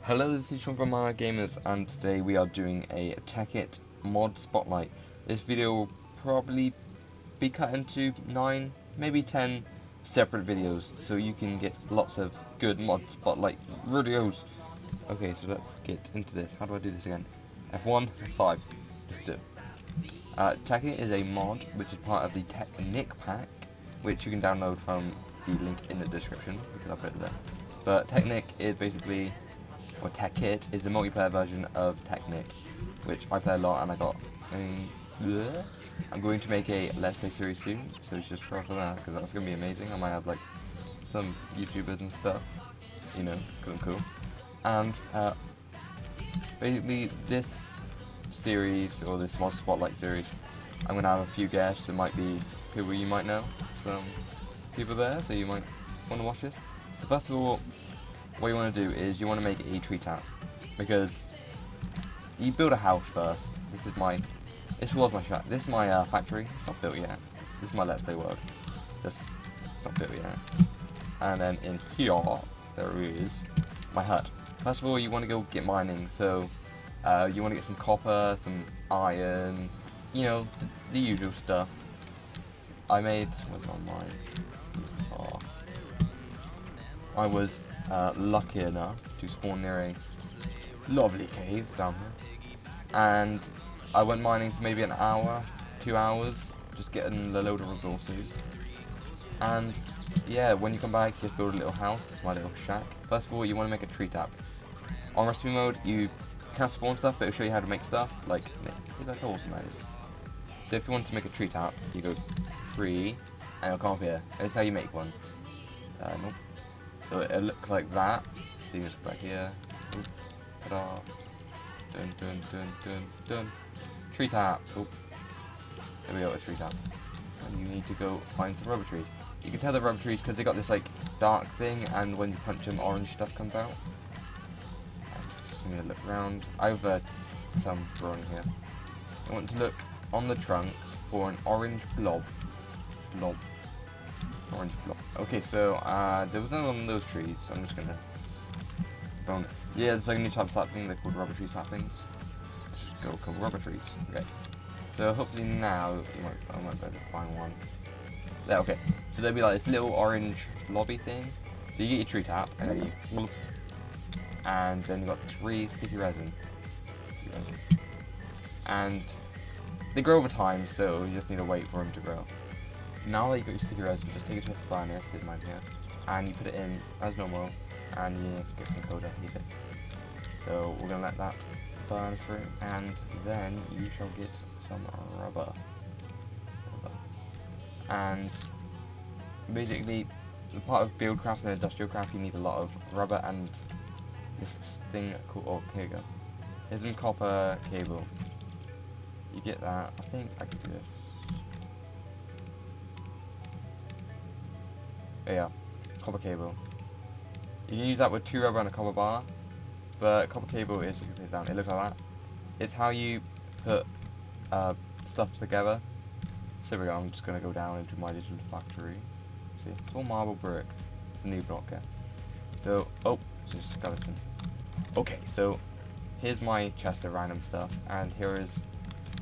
Hello, this is Sean from Gamers, and today we are doing a TechIt mod spotlight. This video will probably be cut into 9, maybe 10 separate videos, so you can get lots of good mod spotlight videos. Okay, so let's get into this. How do I do this again? F1, F5, just do it. TechIt is a mod which is part of the Tekket pack, which you can download from the link in the description, because I'll put it there. But Tekket is basically, or TechIt is the multiplayer version of Tekket, which I play a lot, and I'm going to make a Let's Play series soon, so just for that, because that's going to be amazing. I might have like some YouTubers and stuff, you know, cool. And basically this series, or this mod spotlight series, I'm going to have a few guests. It might be people you might know, some people there, so you might want to watch this. So first of all, what you want to do is you want to make a tree tap, because you build a house first. This was my factory. It's not built yet. This is my Let's Play world. It's not built yet. And then in here there is my hut. First of all, you want to go get mining. So you want to get some copper, some iron, you know, the usual stuff. I made I was lucky enough to spawn near a lovely cave down here, and I went mining for maybe an hour, 2 hours, just getting the load of resources. And yeah, when you come back, you just build a little house. It's my little shack. First of all, you want to make a tree tap. On recipe mode, you can't spawn stuff, but it'll show you how to make stuff. Like, look how awesome that is. So if you want to make a tree tap, you go tree, and it'll come up here. And it's how you make one. Nope. So it'll look like that. So you just go back here. Oop, ta-da. Dun. Tree tap. Oop. There we go, a tree tap. And you need to go find some rubber trees. You can tell they're rubber trees because they got this like dark thing, and when you punch them, orange stuff comes out. I'm gonna look around. I have some growing here. I want to look on the trunks for an orange blob. Orange blob. Okay, so there was none on those trees, so I'm just gonna bone it. Yeah, there's like a new type of sapling. They're called rubber tree saplings. Let's just go cover rubber trees. Okay. So hopefully now I might be able to find one. There. Okay. So there'll be like this little orange blobby thing. So you get your tree tap, and then you got 3 sticky resin. And they grow over time, so you just need to wait for them to grow. Now that you got your sticky resin, just take it to a furnace, here's mine here, and you put it in as normal, and you get some coda, heat it. So we're going to let that burn through, and then you shall get some rubber. And basically, the part of buildcraft and industrial craft, you need a lot of rubber and this thing called, oh, here you go. Here's some copper cable. You get that. I think I can do this. There you are. Copper cable. You can use that with 2 rubber and a copper bar, but copper cable is, you can put it down, it looks like that. It's how you put stuff together. So there we go, I'm just going to go down into my little factory. See, it's all marble brick. It's a new block here. So, oh, it's a skeleton. Okay, so here's my chest of random stuff, and here is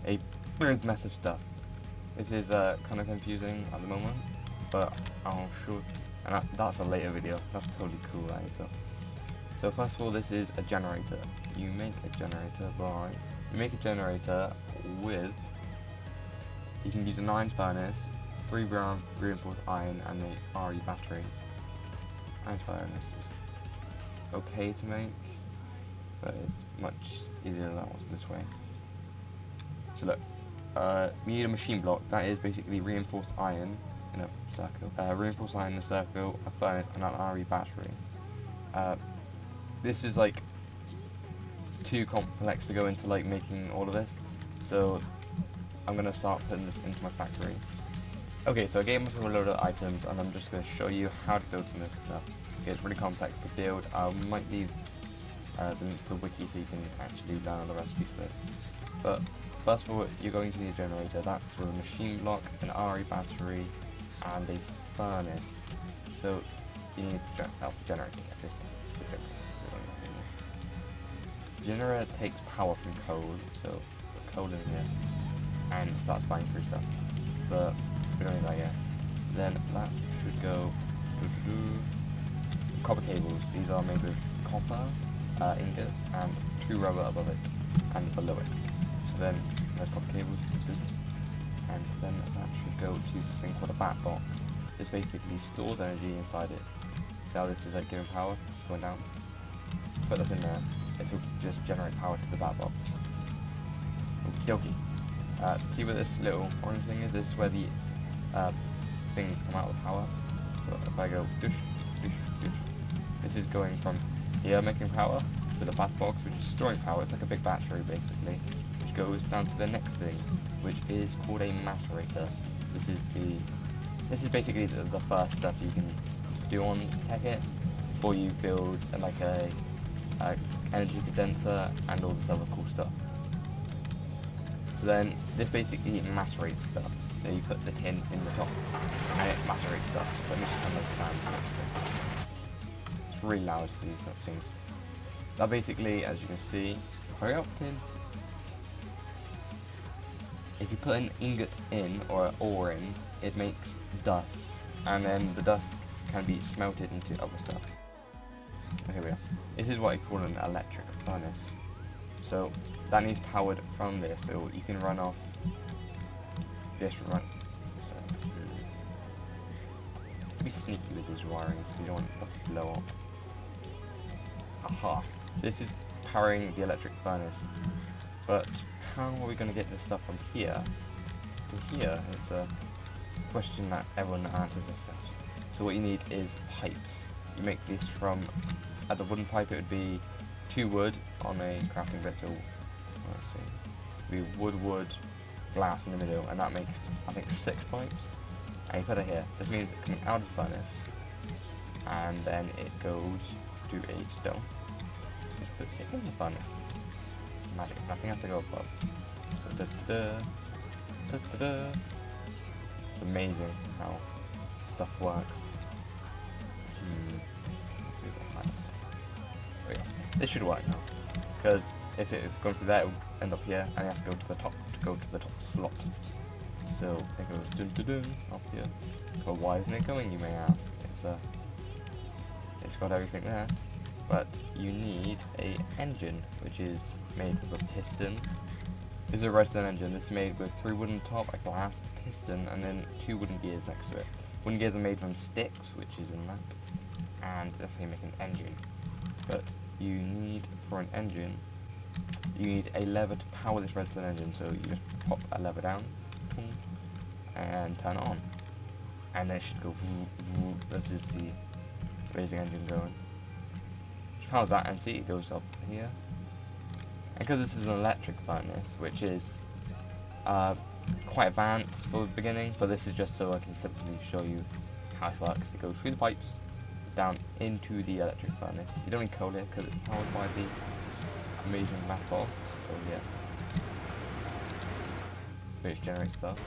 a big mess of stuff. This is kind of confusing at the moment, but I'll show. And that's a later video. That's totally cool, that is. So first of all, this is a generator. You make a generator with. You can use an iron furnace, 3 brown reinforced iron, and a RE battery. Iron furnace is okay to make, but it's much easier than that one this way. So look, we need a machine block. That is basically reinforced iron in a circle. Reinforced iron in a circle, a furnace, and an RE battery. This is like too complex to go into like making all of this, so I'm gonna start putting this into my factory. Okay, so I gave myself a load of items, and I'm just gonna show you how to build some of this stuff. Okay, it's really complex to build. I might leave the wiki so you can actually learn all the recipes for this. But first of all, you're going to need a generator. That's with a machine block, an RE battery, and a furnace. So you need that's the generator. generator takes power from coal, so put coal in here, and starts buying through stuff. But we don't need that yet. Then that should go copper cables. These are made with copper ingots and 2 rubber above it and below it. So then there's copper cables, and then that should go to this thing called a bat box. This basically stores energy inside it. See how this is like giving power? It's going down. Put this in there. This will just generate power to the bat box. Okie dokie. See where this little orange thing is? This is where the things come out of the power. So if I go dush, dush, dush, this is going from here making power to the bat box, which is storing power. It's like a big battery basically, which goes down to the next thing, which is called a macerator. This is basically the first stuff you can do on TechIt before you build like a energy condenser and all this other cool stuff. So then this basically macerates stuff. So you put the tin in the top and it macerates stuff. Let me just turn this down. It's really loud to these things. That basically, as you can see, hurry up tin. If you put an ingot in or an ore in, it makes dust, and then the dust can be smelted into other stuff. Here we are. This is what I call an electric furnace. So that needs powered from this, so you can run off this run. So be sneaky with these wirings, you don't want it to blow up. Aha! This is powering the electric furnace, but how are we going to get this stuff from here to here? It's a question that everyone answers themselves. So what you need is pipes. You make this from, at the wooden pipe it would be 2 wood on a crafting bit, so let's see, it'd be wood, glass in the middle, and that makes, I think, 6 pipes. And you put it here. This means it's coming out of the furnace, and then it goes to a stone, which puts it in the furnace. Magic, nothing has to go above. So it's amazing how stuff works. Oh yeah. This should work now, because if it's going through there, it will end up here, and it has to go to the top slot. So it goes dun dun dun up here. But why isn't it going, you may ask? It's got everything there, but you need a engine, which is made with a piston. This is a redstone engine. This is made with 3 wooden top, a glass, a piston, and then 2 wooden gears next to it. Wooden gears are made from sticks, which is in that, and that's how you make an engine. But you need, for an engine, you need a lever to power this redstone engine. So you just pop a lever down and turn it on, and then it should go. This is the raising engine going. Which powers that, and see, it goes up here. And because this is an electric furnace, which is quite advanced for the beginning, but this is just so I can simply show you how it works. It goes through the pipes, down into the electric furnace. You don't need coal here because it's powered by the amazing math ball over here, which generates stuff.